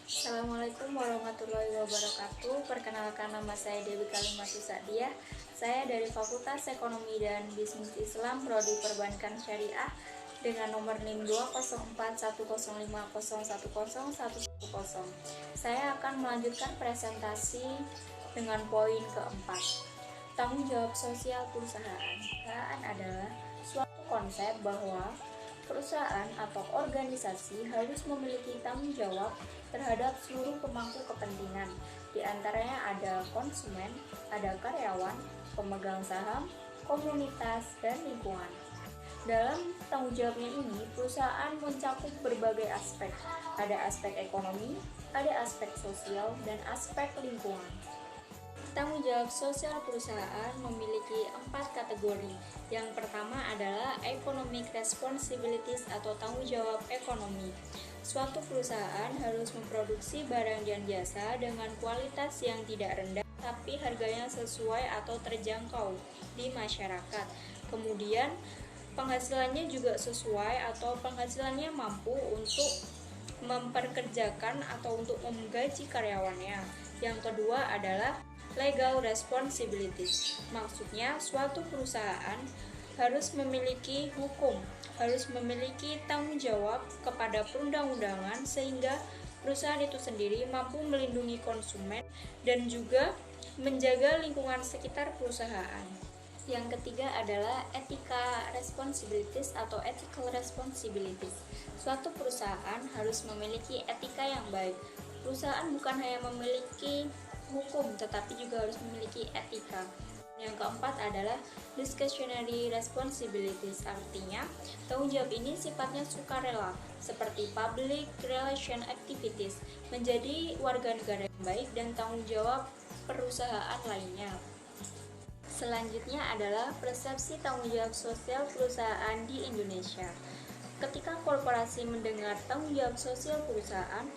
Assalamualaikum warahmatullahi wabarakatuh. Perkenalkan, nama saya Dewi Kalimatus Sa'diah. Saya dari Fakultas Ekonomi dan Bisnis Islam Prodi Perbankan Syariah dengan nomor NIM 2041050101010. Saya akan melanjutkan presentasi dengan poin keempat. Tanggung jawab sosial perusahaan. Perusahaan adalah suatu konsep bahwa perusahaan atau organisasi harus memiliki tanggung jawab terhadap seluruh pemangku kepentingan. Di antaranya ada konsumen, ada karyawan, pemegang saham, komunitas, dan lingkungan. Dalam tanggung jawabnya ini, perusahaan mencakup berbagai aspek. Ada aspek ekonomi, ada aspek sosial, dan aspek lingkungan. Tanggung jawab sosial perusahaan memiliki 4 kategori. Yang pertama adalah economic responsibilities atau tanggung jawab ekonomi. Suatu perusahaan harus memproduksi barang dan jasa dengan kualitas yang tidak rendah tapi harganya sesuai atau terjangkau di masyarakat. Kemudian penghasilannya juga sesuai atau penghasilannya mampu untuk memperkerjakan atau untuk menggaji karyawannya. Yang kedua adalah legal responsibilities. Maksudnya suatu perusahaan harus memiliki hukum, harus memiliki tanggung jawab kepada perundang-undangan sehingga perusahaan itu sendiri mampu melindungi konsumen dan juga menjaga lingkungan sekitar perusahaan. Yang ketiga adalah etika responsibilities atau ethical responsibilities. Suatu perusahaan harus memiliki etika yang baik. Perusahaan bukan hanya memiliki hukum, tetapi juga harus memiliki etika. Yang keempat adalah discretionary responsibilities, artinya tanggung jawab ini sifatnya sukarela, seperti public relation activities, menjadi warga negara yang baik dan tanggung jawab perusahaan lainnya. Selanjutnya adalah persepsi tanggung jawab sosial perusahaan di Indonesia. Ketika korporasi mendengar tanggung jawab sosial perusahaan,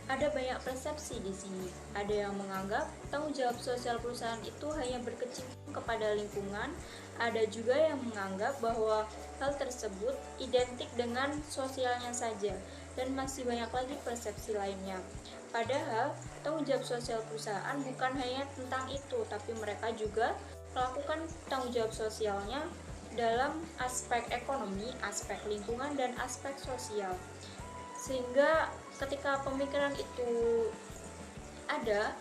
ada banyak persepsi di sini. Ada yang menganggap tanggung jawab sosial perusahaan itu hanya berkecimpung kepada lingkungan. Ada juga yang menganggap bahwa hal tersebut identik dengan sosialnya saja, dan masih banyak lagi persepsi lainnya. Padahal tanggung jawab sosial perusahaan bukan hanya tentang itu, tapi mereka juga melakukan tanggung jawab sosialnya dalam aspek ekonomi, aspek lingkungan, dan aspek sosial. Sehingga ketika pemikiran itu ada,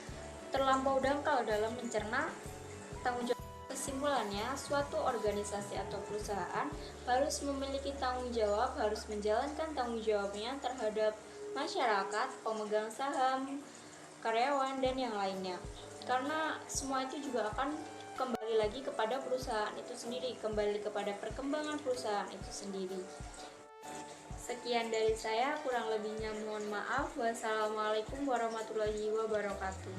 terlampau dangkal dalam mencerna tanggung jawab. Kesimpulannya, suatu organisasi atau perusahaan harus memiliki tanggung jawab, harus menjalankan tanggung jawabnya terhadap masyarakat, pemegang saham, karyawan, dan yang lainnya. Karena semua itu juga akan kembali lagi kepada perusahaan itu sendiri, kembali kepada perkembangan perusahaan itu sendiri. Sekian dari saya, kurang lebihnya mohon maaf. Wassalamualaikum warahmatullahi wabarakatuh.